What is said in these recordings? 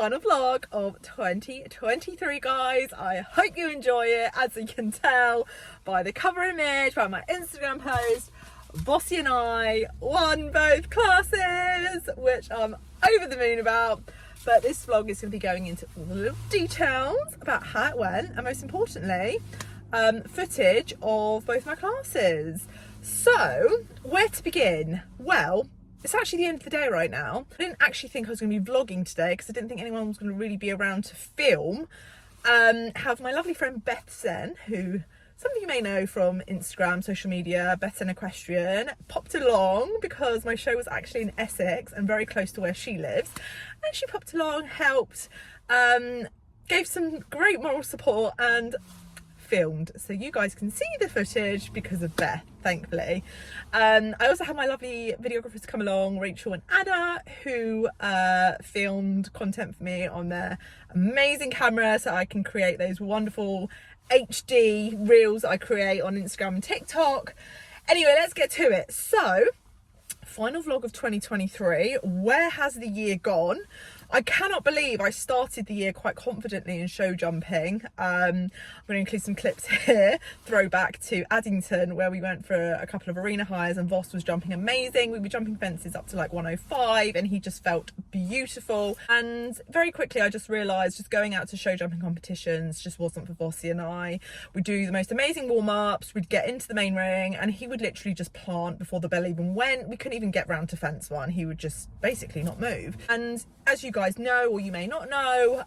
final vlog of 2023, guys. I hope you enjoy it. As you can tell by the cover image, by my Instagram post, Bossy and I won both classes, which I'm over the moon about. But this vlog is going to be going into all the little details about how it went, and most importantly, footage of both my classes. So, where to begin? Well, it's actually the end of the day right now. I didn't actually think I was going to be vlogging today because I didn't think anyone was going to really be around to film. Have my lovely friend Beth Sen, who some of you may know from Instagram, social media, Beth Sen Equestrian, popped along because my show was actually in Essex and very close to where she lives. And she popped along, helped, gave some great moral support and filmed, so you guys can see the footage because of Beth, thankfully. I also had my lovely videographers come along, Rachel and Anna, who filmed content for me on their amazing camera so I can create those wonderful HD reels that I create on Instagram and TikTok. Anyway, let's get to it. So, final vlog of 2023. Where has the year gone? I cannot believe I started the year quite confidently in show jumping. I'm going to include some clips here, throwback to Addington, where we went for a couple of arena hires and Voss was jumping amazing. We were jumping fences up to like 105 and he just felt beautiful. And very quickly I just realised just going out to show jumping competitions just wasn't for Vossy and I. We'd do the most amazing warm-ups, we'd get into the main ring and he would literally just plant before the bell even went. We couldn't even get round to fence one. He would just basically not move. And as you guys know, or you may not know,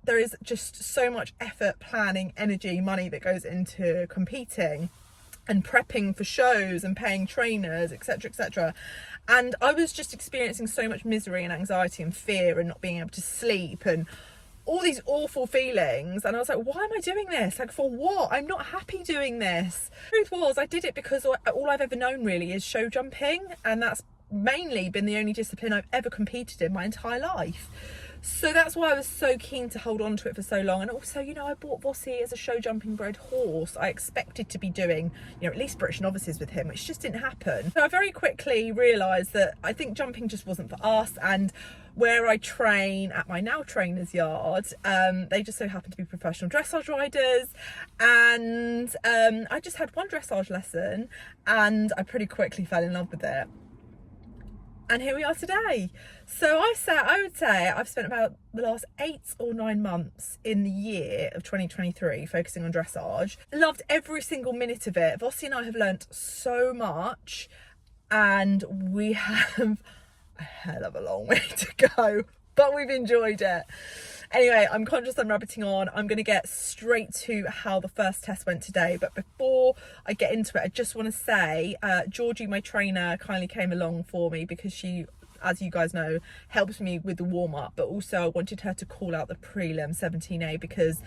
there is just so much effort, planning, energy, money that goes into competing and prepping for shows and paying trainers, etc, etc. And I was just experiencing so much misery and anxiety and fear and not being able to sleep and all these awful feelings. And I was like, why am I doing this? Like, for what? I'm not happy doing this. The truth was, I did it because all I've ever known really is show jumping, and that's mainly been the only discipline I've ever competed in my entire life. So that's why I was so keen to hold on to it for so long. And also, you know, I bought Vossy as a show jumping bred horse. I expected to be doing, you know, at least British novices with him, which just didn't happen. So I very quickly realised that I think jumping just wasn't for us. And where I train at my now trainer's yard, they just so happen to be professional dressage riders. And I just had one dressage lesson and I pretty quickly fell in love with it. And here we are today. So I would say I've spent about the last 8 or 9 months in the year of 2023 focusing on dressage. Loved every single minute of it. Vossy and I have learnt so much and we have a hell of a long way to go, but we've enjoyed it. Anyway, I'm conscious I'm rabbiting on. I'm going to get straight to how the first test went today. But before I get into it, I just want to say, Georgie, my trainer, kindly came along for me because she, as you guys know, helps me with the warm-up. But also I wanted her to call out the prelim 17A because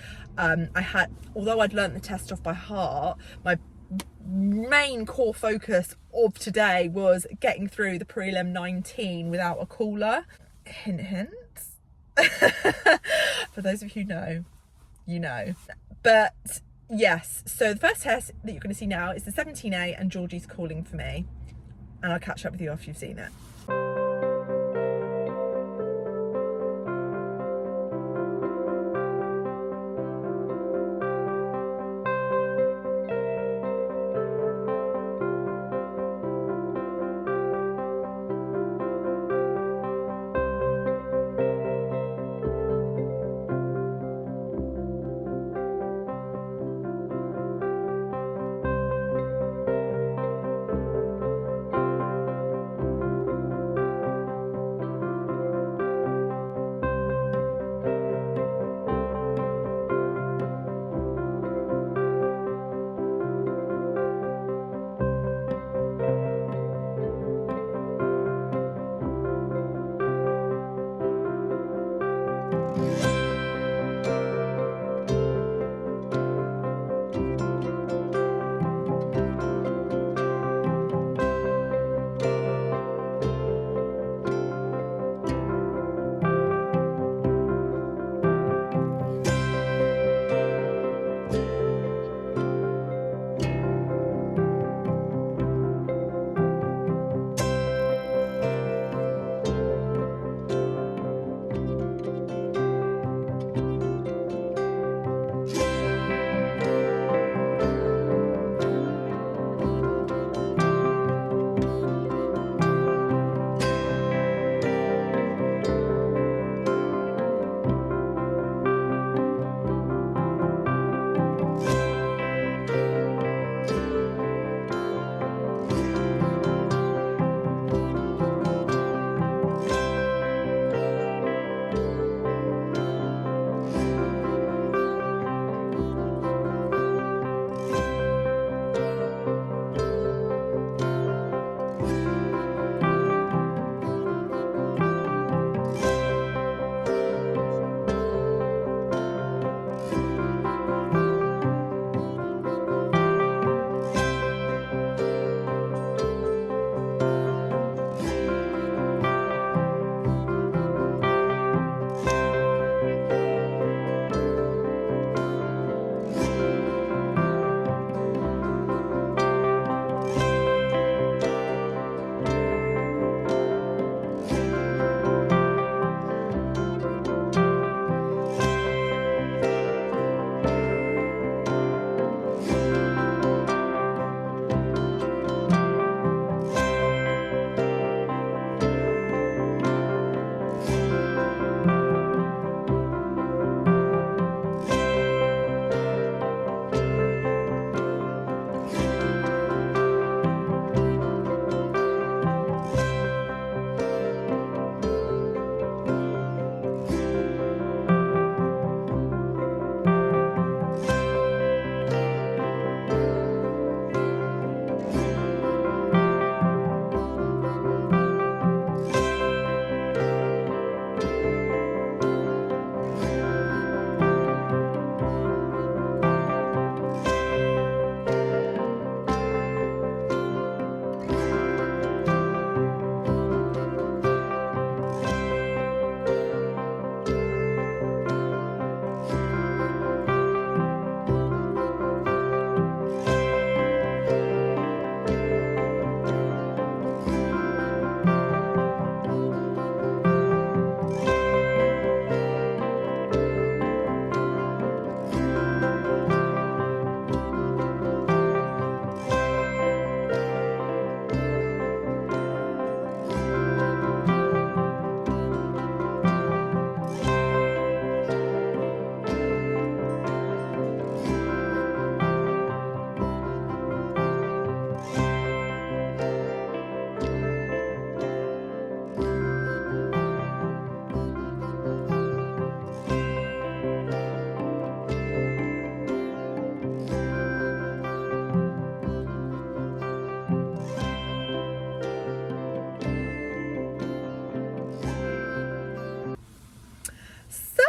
although I'd learnt the test off by heart, my main core focus of today was getting through the prelim 19 without a caller. Hint, hint. For those of you who know, you know. But yes, so the first test that you're going to see now is the 17A and Georgie's calling for me, and I'll catch up with you after you've seen it.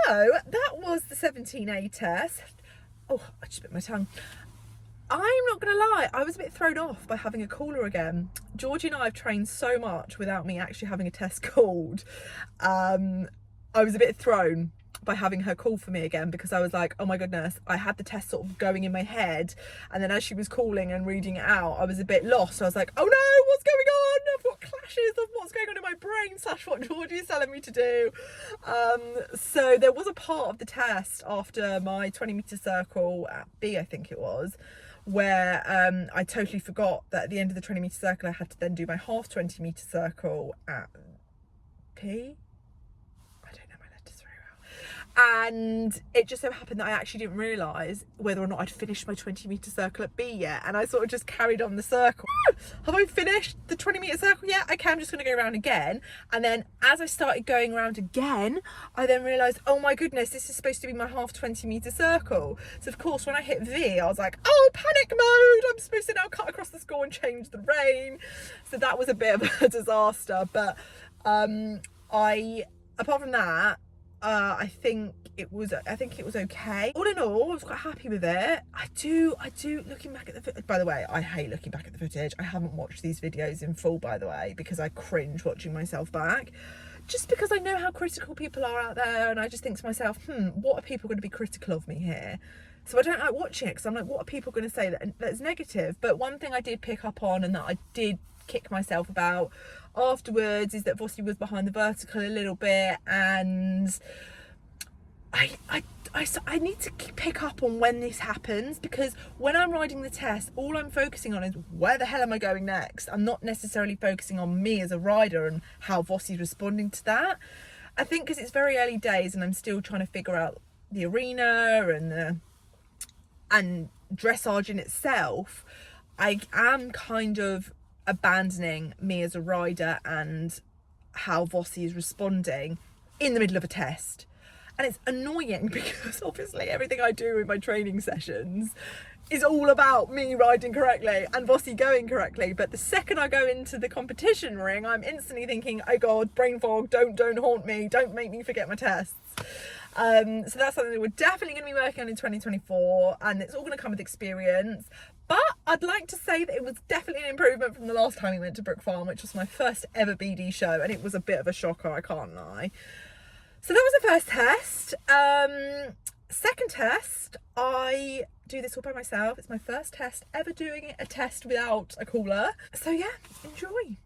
So that was the 17A test. Oh, I just bit my tongue. I'm not gonna lie, I was a bit thrown off by having a caller again. Georgie and I have trained so much without me actually having a test called. I was a bit thrown by having her call for me again, because I was like, oh my goodness, I had the test sort of going in my head, and then as she was calling and reading it out, I was a bit lost. I was like, oh no, what's going on? I've got clashes of what's going on in my brain / what Georgie's telling me to do. So there was a part of the test after my 20-meter circle at B, I think it was, where I totally forgot that at the end of the 20-meter circle I had to then do my half 20-meter circle at P. I don't know my letters very well. And it just so happened that I actually didn't realise whether or not I'd finished my 20-meter circle at B yet, and I sort of just carried on the circle. Have I finished the 20-meter circle yet? Okay, I'm just going to go around again. And then as I started going around again, I then realised, oh my goodness, this is supposed to be my half 20-meter circle. So of course when I hit V, I was like, oh, panic mode, I'm supposed to now cut across the score and change the rein. So that was a bit of a disaster. But apart from that, I think it was okay. All in all, I was quite happy with it. I do looking back at the footage. By the way, I hate looking back at the footage. I haven't watched these videos in full, by the way, because I cringe watching myself back. Just because I know how critical people are out there, and I just think to myself, what are people going to be critical of me here? So I don't like watching it, because I'm like, what are people going to say that's negative? But one thing I did pick up on, and that I did kick myself about afterwards, is that Vossi was behind the vertical a little bit, and I need to pick up on when this happens, because when I'm riding the test, all I'm focusing on is where the hell am I going next. I'm not necessarily focusing on me as a rider and how Vossi's responding to that. I think because it's very early days and I'm still trying to figure out the arena and dressage in itself, I am kind of abandoning me as a rider and how Vossi is responding in the middle of a test. And it's annoying because obviously everything I do in my training sessions is all about me riding correctly and Vossi going correctly. But the second I go into the competition ring, I'm instantly thinking, oh God, brain fog, don't haunt me, don't make me forget my tests. So that's something that we're definitely going to be working on in 2024, and it's all going to come with experience. But I'd like to say that it was definitely an improvement from the last time we went to Brook Farm, which was my first ever BD show, and it was a bit of a shocker, I can't lie. So that was the first test. Second test, I do this all by myself. It's my first test ever doing a test without a caller. So yeah, enjoy.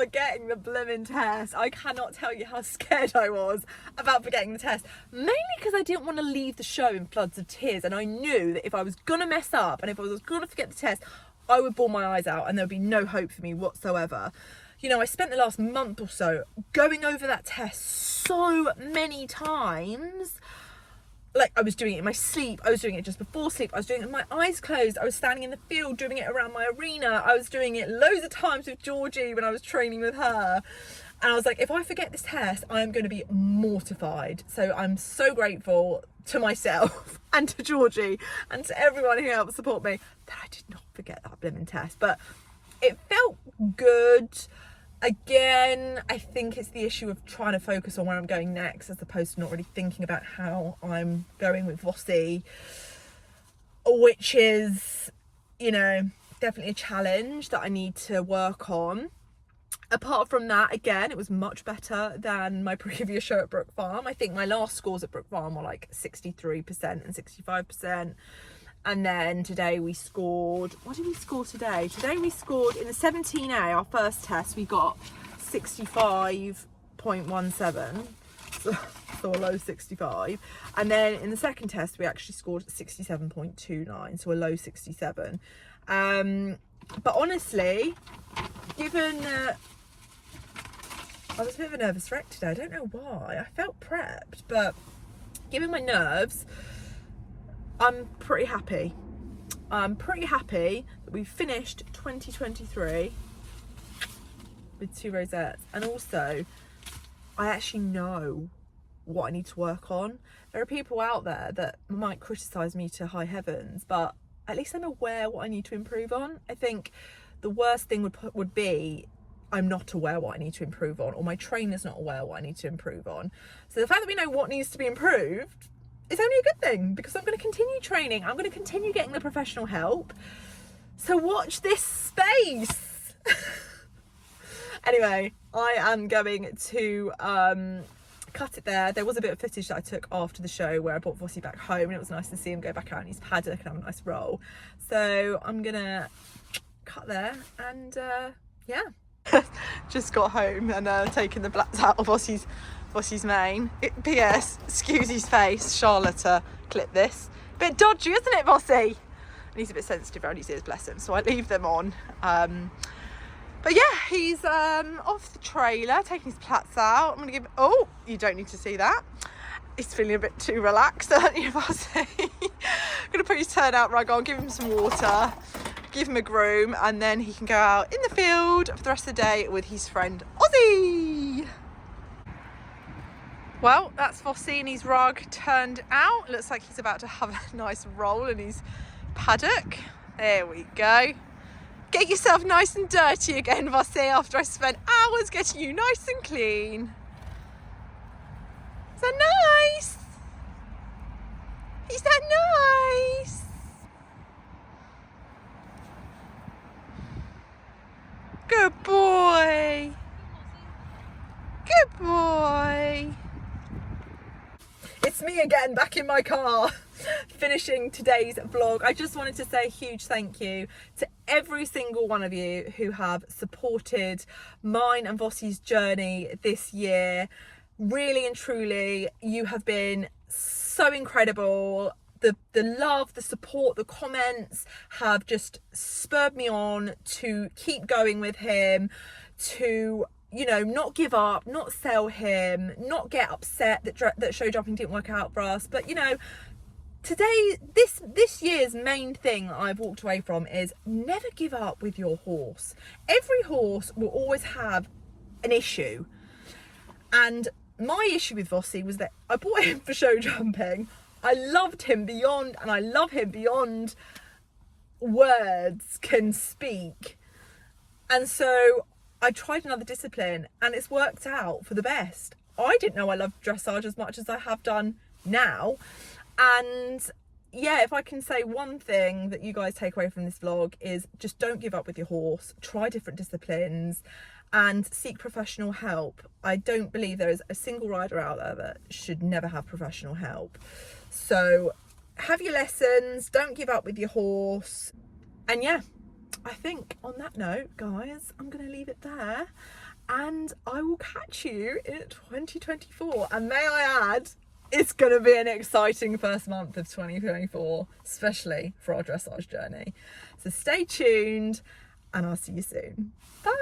forgetting the blimmin' test. I cannot tell you how scared I was about forgetting the test. Mainly because I didn't want to leave the show in floods of tears, and I knew that if I was going to mess up and if I was going to forget the test, I would bawl my eyes out and there would be no hope for me whatsoever. You know, I spent the last month or so going over that test so many times. Like, I was doing it in my sleep, I was doing it just before sleep, I was doing it with my eyes closed, I was standing in the field doing it around my arena, I was doing it loads of times with Georgie when I was training with her. And I was like, if I forget this test, I am going to be mortified. So I'm so grateful to myself and to Georgie and to everyone who helped support me that I did not forget that blimmin' test. But it felt good. Again, I think it's the issue of trying to focus on where I'm going next as opposed to not really thinking about how I'm going with Vossi, which is, you know, definitely a challenge that I need to work on. Apart from that, again, it was much better than my previous show at Brook Farm. I think my last scores at Brook Farm were like 63% and 65%. And then today we scored, what did we score today? Today we scored in the 17A, our first test, we got 65.17, so a low 65. And then in the second test, we actually scored 67.29, so a low 67. But honestly, given I was a bit of a nervous wreck today, I don't know why. I felt prepped, but given my nerves, I'm pretty happy. I'm pretty happy that we finished 2023 with 2 rosettes. And also, I actually know what I need to work on. There are people out there that might criticise me to high heavens, but at least I'm aware what I need to improve on. I think the worst thing would be I'm not aware what I need to improve on, or my trainer's not aware what I need to improve on. So the fact that we know what needs to be improved, it's only a good thing, because I'm going to continue training. I'm going to continue getting the professional help. So watch this space. Anyway, I am going to cut it there. There was a bit of footage that I took after the show where I brought Vossi back home, and it was nice to see him go back out in his paddock and have a nice roll. So I'm going to cut there and yeah. Just got home and taken the blacks out of Vossi's mane. P.S. excuse his face, Charlotte clip this. Bit dodgy, isn't it, Vossi? And he's a bit sensitive around his ears, bless him, so I leave them on. But yeah, he's off the trailer, taking his plats out. I'm gonna give, oh, you don't need to see that. He's feeling a bit too relaxed, aren't you, Vossi? I'm gonna put his turnout rug on, give him some water, give him a groom, and then he can go out in the field for the rest of the day with his friend Ozzy. Well, that's Vossi and his rug turned out. Looks like he's about to have a nice roll in his paddock. There we go. Get yourself nice and dirty again, Vossi, after I spent hours getting you nice and clean. Is that nice? Is that nice? Good boy. Good boy. It's me again, back in my car, finishing today's vlog. I just wanted to say a huge thank you to every single one of you who have supported mine and Vossi's journey this year. Really and truly, you have been so incredible. The love, the support, the comments have just spurred me on to keep going with him, to, you know, not give up, not sell him, not get upset that show jumping didn't work out for us. But, you know, today, this year's main thing I've walked away from is never give up with your horse. Every horse will always have an issue. And my issue with Vossi was that I bought him for show jumping. I loved him beyond, and I love him beyond words can speak. And so I tried another discipline and it's worked out for the best. I didn't know I loved dressage as much as I have done now. And yeah, if I can say one thing that you guys take away from this vlog is just don't give up with your horse. Try different disciplines and seek professional help. I don't believe there is a single rider out there that should never have professional help. So have your lessons, don't give up with your horse. And yeah, I think on that note, guys, I'm going to leave it there. and I will catch you in 2024. And may I add, it's going to be an exciting first month of 2024, especially for our dressage journey. So stay tuned, and I'll see you soon. Bye.